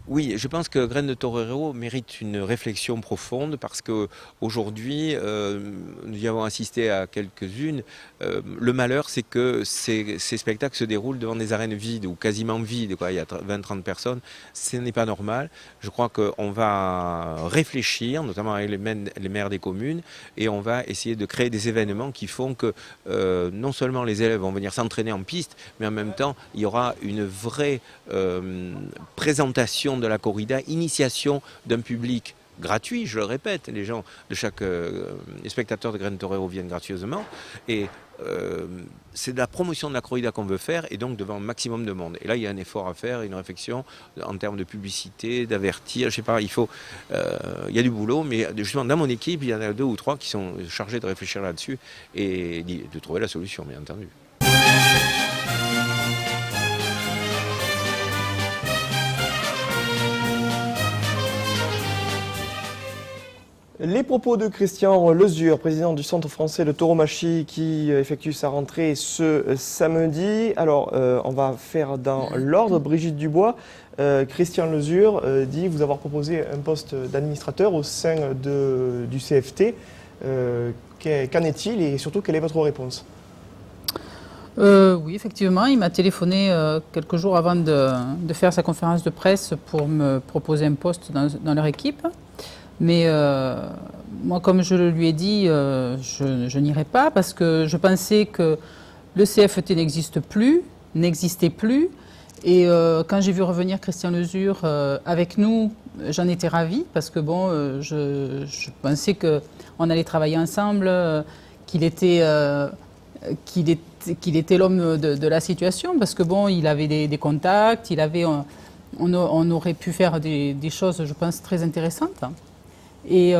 Oui, je pense que Graines de Torero mérite une réflexion profonde parce qu'aujourd'hui, nous y avons assisté à quelques-unes. Le malheur, c'est que ces spectacles se déroulent devant des arènes vides ou quasiment vides. Il y a 20-30 personnes. Ce n'est pas normal. Je crois qu'on va réfléchir, notamment avec les maires des communes, et on va essayer de créer des événements qui font que non seulement les élèves vont venir s'entraîner en piste, mais en même temps, il y aura une vraie présentation de la corrida, initiation d'un public gratuit, je le répète. Les gens de les spectateurs de Graines Torero viennent gratuitement. Et c'est de la promotion de la corrida qu'on veut faire, et donc devant un maximum de monde. Et là, il y a un effort à faire, une réflexion en termes de publicité, d'avertir. Je sais pas, il y a du boulot, mais justement dans mon équipe, il y en a 2 ou 3 qui sont chargés de réfléchir là-dessus et de trouver la solution, bien entendu. Les propos de Christian Lezur, président du Centre français de tauromachie, qui effectue sa rentrée ce samedi. Alors, on va faire dans l'ordre. Brigitte Dubois, Christian Lezur dit vous avoir proposé un poste d'administrateur au sein du CFT. Qu'en est-il et surtout, quelle est votre réponse ? Oui, effectivement, il m'a téléphoné quelques jours avant de faire sa conférence de presse pour me proposer un poste dans leur équipe. Mais moi, comme je le lui ai dit, je n'irai pas parce que je pensais que le CFT n'existait plus. Et quand j'ai vu revenir Christian Lezur avec nous, j'en étais ravie parce que bon, je pensais qu'on allait travailler ensemble, qu'il était l'homme de la situation parce que bon, il avait des contacts, on aurait pu faire des choses, je pense, très intéressantes. Et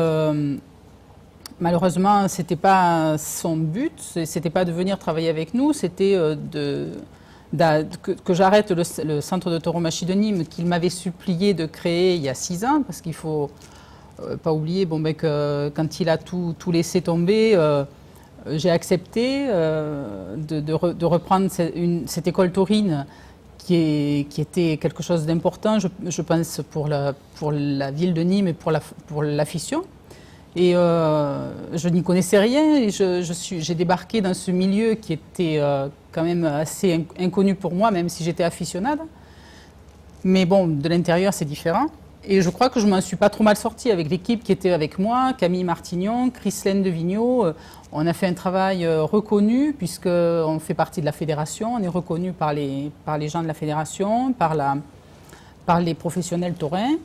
malheureusement, ce n'était pas son but, ce n'était pas de venir travailler avec nous, c'était que j'arrête le centre de tauromachie de Nîmes qu'il m'avait supplié de créer il y a 6 ans, parce qu'il ne faut pas oublier que quand il a tout laissé tomber, j'ai accepté de reprendre cette école taurine qui était quelque chose d'important, je pense, pour la ville de Nîmes et pour l'afition. Et je n'y connaissais rien et j'ai débarqué dans ce milieu qui était quand même assez inconnu pour moi, même si j'étais aficionade. Mais bon, de l'intérieur, c'est différent. Et je crois que je ne m'en suis pas trop mal sortie avec l'équipe qui était avec moi, Camille Martignon, Christelaine Devigneau. On a fait un travail reconnu puisqu'on fait partie de la fédération. On est reconnu par les gens de la fédération, par les professionnels taurins.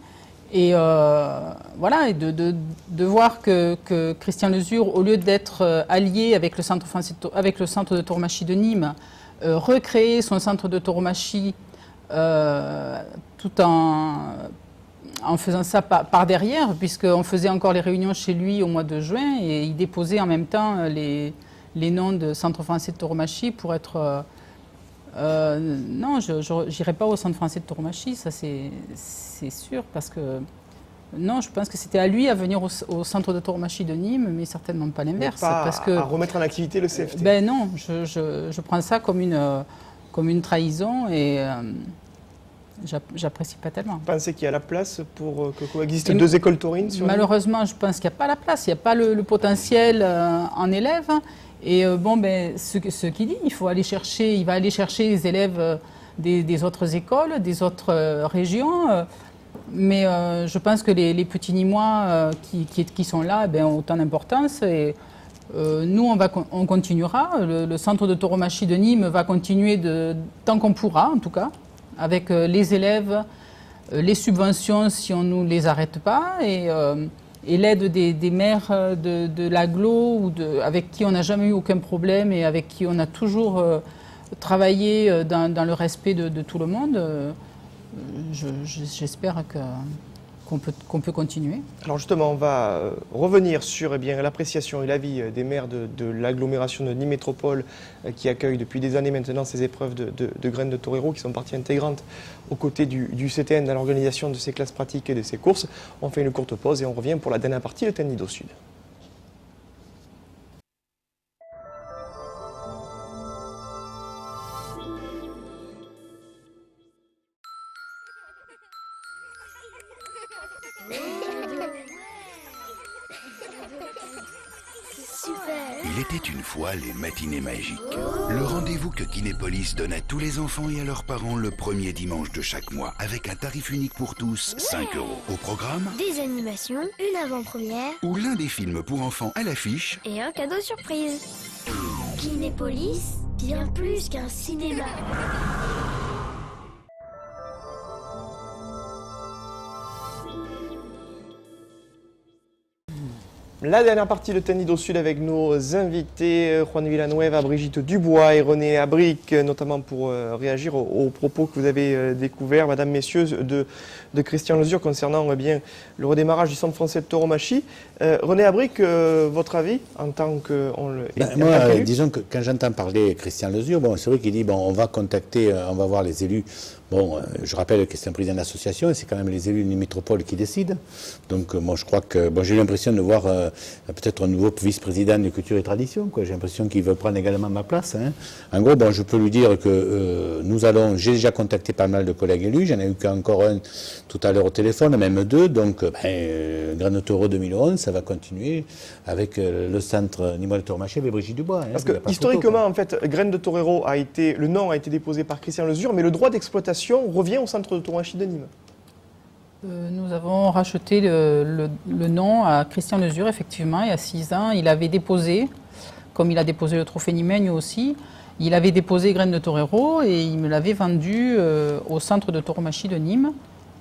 Et voilà, et de voir que Christian Lezur, au lieu d'être allié avec le centre de tauromachie de Nîmes, recréer son centre de tauromachie tout en faisant ça par derrière, puisqu'on faisait encore les réunions chez lui au mois de juin, et il déposait en même temps les noms de centre français de tauromachie pour être... non, je n'irai pas au centre français de tauromachie, ça c'est sûr, parce que... Non, je pense que c'était à lui à venir au centre de tauromachie de Nîmes, mais certainement pas l'inverse. Parce que à remettre en activité le CFT. Ben non, je prends ça comme une trahison et... j'apprécie pas tellement. Vous pensez qu'il y a la place pour que coexistent 2 écoles taurines sur Malheureusement, je pense qu'il n'y a pas la place, il n'y a pas le potentiel en élèves. Et bon, ben, ce qu'il dit, il va aller chercher les élèves des autres écoles, des autres régions. Mais je pense que les petits Nîmois qui sont là ont autant d'importance. Et nous, on continuera. Le centre de tauromachie de Nîmes va continuer tant qu'on pourra, en tout cas, avec les élèves, les subventions si on ne nous les arrête pas, et l'aide des maires de l'agglo, avec qui on n'a jamais eu aucun problème et avec qui on a toujours travaillé dans le respect de tout le monde. J'espère qu'on peut continuer. Alors justement, on va revenir sur l'appréciation et l'avis des maires de l'agglomération de Nîmes Métropole qui accueille depuis des années maintenant ces épreuves de Graines de Torero qui sont partie intégrante aux côtés du CTN dans l'organisation de ces classes pratiques et de ces courses. On fait une courte pause et on revient pour la dernière partie de Tendido Sud. Il était une fois les matinées magiques. Le rendez-vous que Kinépolis donne à tous les enfants et à leurs parents le premier dimanche de chaque mois avec un tarif unique pour tous, 5 €. Au programme, des animations, une avant-première ou l'un des films pour enfants à l'affiche et un cadeau surprise. Kinépolis, bien plus qu'un cinéma. La dernière partie de Tendido Sud avec nos invités, Juan Villanueva, Brigitte Dubois et René Abric, notamment pour réagir aux propos que vous avez découverts, Madame, Messieurs, de Christian Lezure concernant bien le redémarrage du Centre français de tauromachie. René Abric, votre avis en tant que... Moi, disons que quand j'entends parler Christian Lezure, bon, c'est vrai qu'il dit on va contacter, on va voir les élus. Bon, je rappelle que c'est un président d'association et c'est quand même les élus d'une métropole qui décident. Donc, moi, je crois que j'ai eu l'impression de voir peut-être un nouveau vice-président de culture et tradition. J'ai l'impression qu'il veut prendre également ma place. Hein. En gros, je peux lui dire que j'ai déjà contacté pas mal de collègues élus. J'en ai eu encore un tout à l'heure au téléphone, même deux. Donc, Graines de Taureau 2011, ça va continuer avec le centre Nîmes de Tauromachie avec Brigitte Dubois. Hein, parce que historiquement, en fait, Graines de Torero le nom a été déposé par Christian Lezure, mais le droit d'exploitation revient au centre de tauromachie de Nîmes. Nous avons racheté le nom à Christian Lezure, effectivement, il y a 6 ans. Il avait déposé, comme il a déposé le trophée Nimeigne aussi, il avait déposé Graines de Torero et il me l'avait vendu au centre de tauromachie de Nîmes.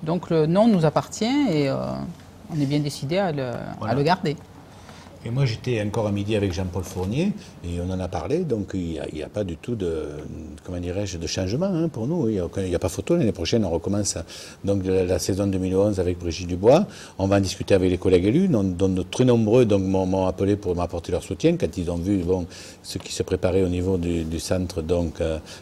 Donc le nom nous appartient et on est bien décidé à le garder. Et moi, j'étais encore à midi avec Jean-Paul Fournier et on en a parlé. Donc, il n'y a pas du tout de changement pour nous. Il n'y a pas photo. L'année prochaine, on recommence donc la saison 2011 avec Brigitte Dubois. On va en discuter avec les collègues élus, dont très nombreux m'ont appelé pour m'apporter leur soutien quand ils ont vu ce qui se préparait au niveau du centre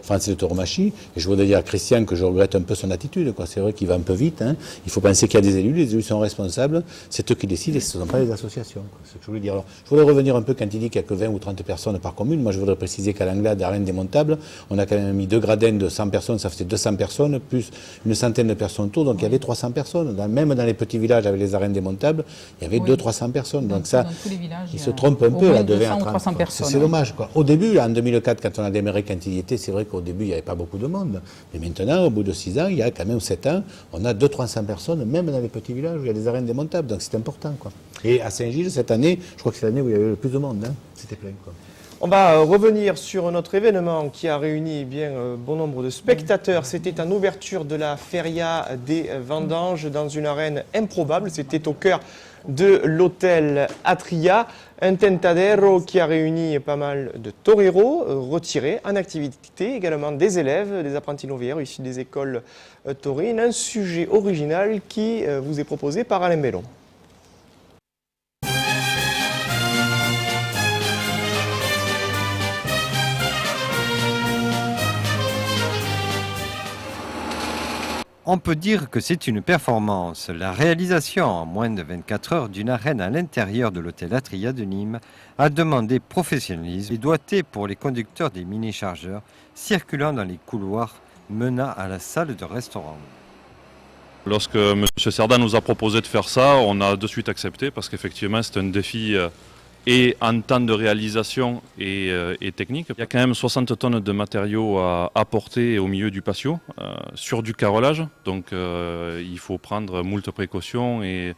français de tauromachie. Et je voudrais dire à Christian que je regrette un peu son attitude. C'est vrai qu'il va un peu vite. Hein. Il faut penser qu'il y a des élus. Les élus sont responsables. C'est eux qui décident et ce ne sont pas les associations. C'est ce que je voulais dire. Alors, je voudrais revenir un peu quand il dit qu'il n'y a que 20 ou 30 personnes par commune. Moi, je voudrais préciser qu'à l'Anglade, à Arène démontable, on a quand même mis 2 gradins de 100 personnes, ça faisait 200 personnes, plus une centaine de personnes autour, donc il y avait 300 personnes. Même dans les petits villages avec les arènes démontables, il y avait 200-300 personnes. Donc ça, il se trompe un peu, là, de 20 à 30. C'est dommage, quoi. Au début, en 2004, quand on a démarré, quand il y était, c'est vrai qu'au début, il n'y avait pas beaucoup de monde. Mais maintenant, au bout de 6 ans, il y a quand même 7 ans, on a 200-300 personnes, même dans les petits villages où il y a des arènes démontables, donc c'est important, quoi. Et à Saint-Gilles, cette année, je crois que c'est l'année où il y avait le plus de monde, hein. C'était plein, quoi. On va revenir sur notre événement qui a réuni bon nombre de spectateurs. C'était en ouverture de la Feria des Vendanges dans une arène improbable. C'était au cœur de l'hôtel Atria. Un tentadero qui a réuni pas mal de toreros retirés en activité, également des élèves, des apprentis novières issus des écoles taurines. Un sujet original qui vous est proposé par Alain Bellon. On peut dire que c'est une performance. La réalisation en moins de 24 heures d'une arène à l'intérieur de l'hôtel Atria de Nîmes a demandé professionnalisme et doigté pour les conducteurs des mini-chargeurs circulant dans les couloirs menant à la salle de restaurant. Lorsque M. Cerdan nous a proposé de faire ça, on a de suite accepté parce qu'effectivement c'est un défi et en temps de réalisation et technique. Il y a quand même 60 tonnes de matériaux à apporter au milieu du patio sur du carrelage. Donc il faut prendre moult précautions et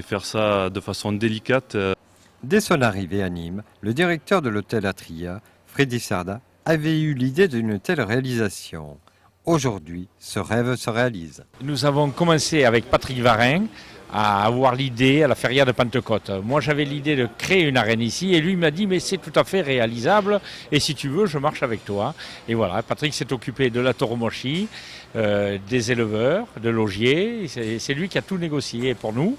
faire ça de façon délicate. Dès son arrivée à Nîmes, le directeur de l'hôtel Atria, Freddy Sarda, avait eu l'idée d'une telle réalisation. Aujourd'hui, ce rêve se réalise. Nous avons commencé avec Patrick Varin à avoir l'idée à la Feria de Pentecôte. Moi j'avais l'idée de créer une arène ici et lui m'a dit mais c'est tout à fait réalisable et si tu veux je marche avec toi. Et voilà, Patrick s'est occupé de la tauromachie, des éleveurs, de logiers, c'est lui qui a tout négocié pour nous.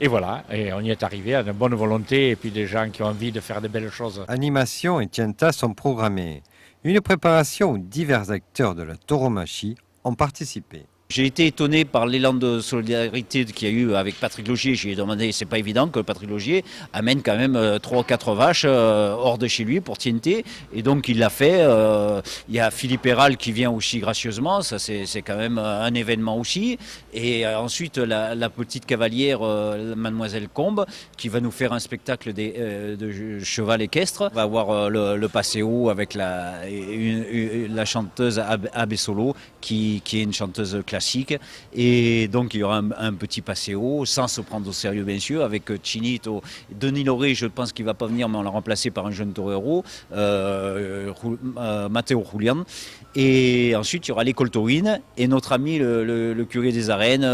Et voilà, et on y est arrivé à de bonne volonté et puis des gens qui ont envie de faire de belles choses. Animation et tienta sont programmées. Une préparation où divers acteurs de la tauromachie ont participé. J'ai été étonné par l'élan de solidarité qu'il y a eu avec Patrick Logier. J'ai demandé, c'est pas évident que Patrick Logier amène quand même 3 ou 4 vaches hors de chez lui pour TNT. Et donc il l'a fait. Il y a Philippe Héral qui vient aussi gracieusement. Ça c'est quand même un événement aussi. Et ensuite la petite cavalière Mademoiselle Combe qui va nous faire un spectacle de cheval équestre. On va avoir le Paseo avec la chanteuse Abbé Solo qui est une chanteuse classique. classique. Et donc il y aura un petit Paseo, sans se prendre au sérieux bien sûr, avec Chinito. Denis Lauré, je pense qu'il ne va pas venir, mais on l'a remplacé par un jeune torero, Matteo Julian. Et ensuite, il y aura l'école taurine et notre ami le curé des arènes,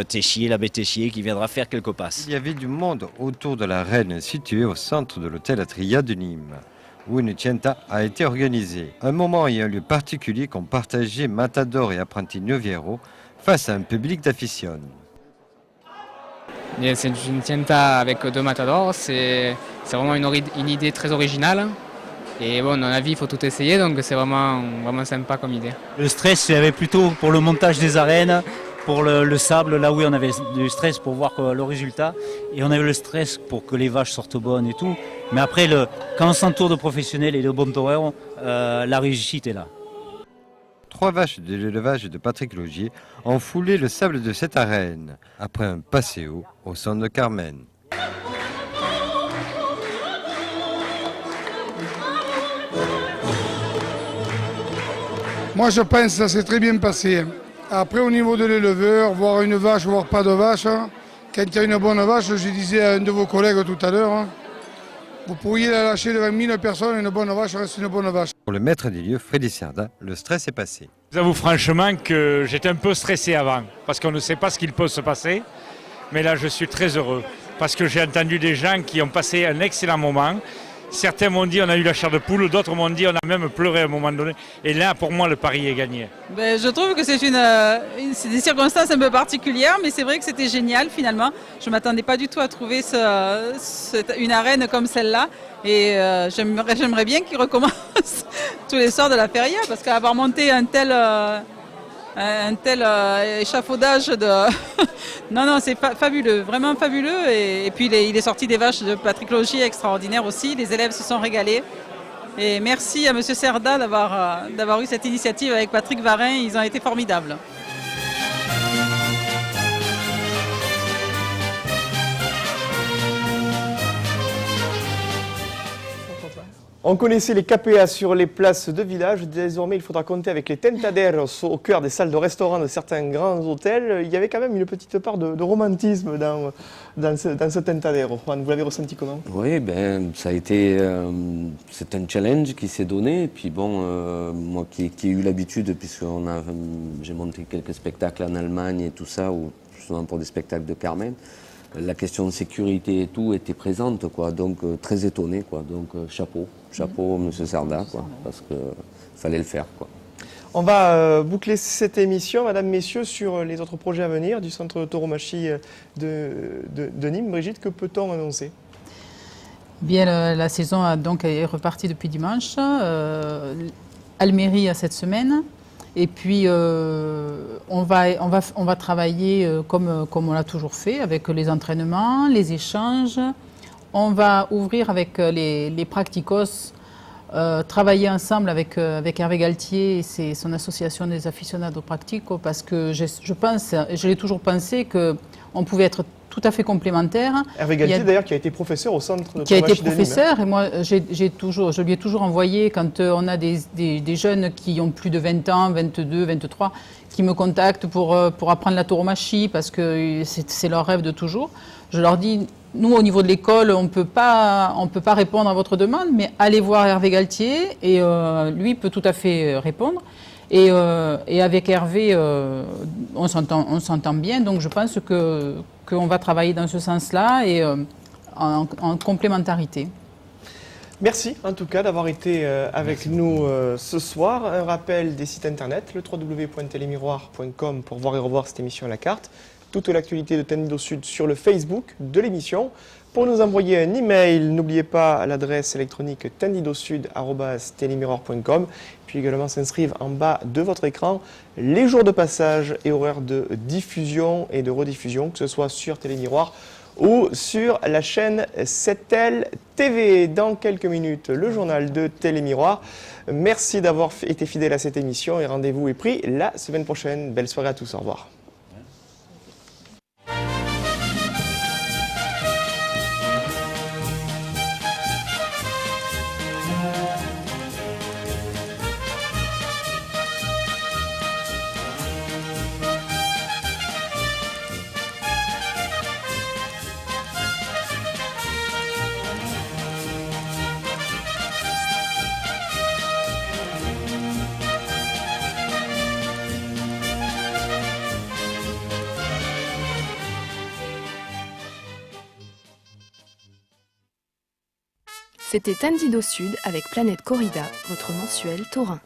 Tessier, l'abbé Tessier, qui viendra faire quelques passes. Il y avait du monde autour de l'arène située au centre de l'hôtel Atria de Nîmes, où une tienta a été organisée. Un moment et un lieu particulier qu'ont partagé Matador et apprenti Noviero face à un public d'aficiones. C'est une tienta avec 2 matadors, c'est vraiment une idée très originale. Et bon, dans la vie, il faut tout essayer, donc c'est vraiment sympa comme idée. Le stress, il y avait plutôt pour le montage des arènes, pour le sable, là où on avait du stress pour voir le résultat. Et on avait le stress pour que les vaches sortent bonnes et tout. Mais après, quand on s'entoure de professionnels et de bons toreros, la réussite est là. 3 vaches de l'élevage de Patrick Logier ont foulé le sable de cette arène, après un passéo au son de Carmen. Moi je pense que ça s'est très bien passé. Après au niveau de l'éleveur, voir une vache, voir pas de vache, quand il y a une bonne vache, je disais à un de vos collègues tout à l'heure, vous pourriez la lâcher devant 1000 personnes, une bonne vache reste une bonne vache. Pour le maître des lieux, Freddy Cerda, le stress est passé. Je vous avoue franchement que j'étais un peu stressé avant, parce qu'on ne sait pas ce qu'il peut se passer. Mais là, je suis très heureux, parce que j'ai entendu des gens qui ont passé un excellent moment. Certains m'ont dit on a eu la chair de poule, d'autres m'ont dit on a même pleuré à un moment donné. Et là, pour moi, le pari est gagné. Je trouve que c'est c'est des circonstances un peu particulières, mais c'est vrai que c'était génial finalement. Je ne m'attendais pas du tout à trouver une arène comme celle-là. Et j'aimerais bien qu'il recommence tous les soirs de la feria, parce qu'avoir monté un tel échafaudage de... non, c'est fabuleux, vraiment fabuleux. Et puis il est sorti des vaches de Patrick Logier extraordinaire aussi. Les élèves se sont régalés. Et merci à M. Cerda d'avoir eu cette initiative avec Patrick Varin. Ils ont été formidables. On connaissait les KPA sur les places de village. Désormais, il faudra compter avec les tentaderos au cœur des salles de restaurant de certains grands hôtels. Il y avait quand même une petite part de romantisme dans ce tentadero. Juan, vous l'avez ressenti comment? Oui, ça a été... c'est un challenge qui s'est donné. Et puis bon, moi qui ai eu l'habitude, puisque j'ai monté quelques spectacles en Allemagne et tout ça, ou justement pour des spectacles de Carmen, la question de sécurité et tout était présente, quoi. Donc très étonné, quoi. Donc chapeau, Monsieur Cerda, quoi, parce qu'il fallait le faire, quoi. On va boucler cette émission, Madame, Messieurs, sur les autres projets à venir du centre de tauromachie de Nîmes. Brigitte, que peut-on annoncer? Bien, la saison est repartie depuis dimanche. Almérie cette semaine. Et puis, on va travailler comme on l'a toujours fait, avec les entraînements, les échanges. On va ouvrir avec les practicos, travailler ensemble avec Hervé Galtier et son association des aficionados practico, parce que je l'ai toujours pensé qu'on pouvait être tout à fait complémentaires. Hervé Galtier, d'ailleurs, qui a été professeur au centre de qui a été tauromachie de Nîmes. professeur, et moi, je lui ai toujours envoyé, quand on a des jeunes qui ont plus de 20 ans, 22, 23, qui me contactent pour apprendre la tauromachie, parce que c'est leur rêve de toujours. Je leur dis, nous, au niveau de l'école, on peut pas répondre à votre demande, mais allez voir Hervé Galtier, et lui peut tout à fait répondre. Et avec Hervé, on s'entend bien, donc je pense qu'on va travailler dans ce sens-là et en complémentarité. Merci en tout cas d'avoir été avec nous ce soir. Un rappel des sites internet, le www.telemiroir.com pour voir et revoir cette émission à la carte. Toute l'actualité de Tendido Sud sur le Facebook de l'émission. Pour nous envoyer un email, n'oubliez pas l'adresse électronique tendidosud@telemiroir.com. Puis également s'inscrivent en bas de votre écran les jours de passage et horaires de diffusion et de rediffusion, que ce soit sur Télémiroir ou sur la chaîne 7L TV. Dans quelques minutes, le journal de Télémiroir. Merci d'avoir été fidèle à cette émission et rendez-vous est pris la semaine prochaine. Belle soirée à tous, au revoir. C'était Tandido Sud avec Planète Corrida, votre mensuel taurin.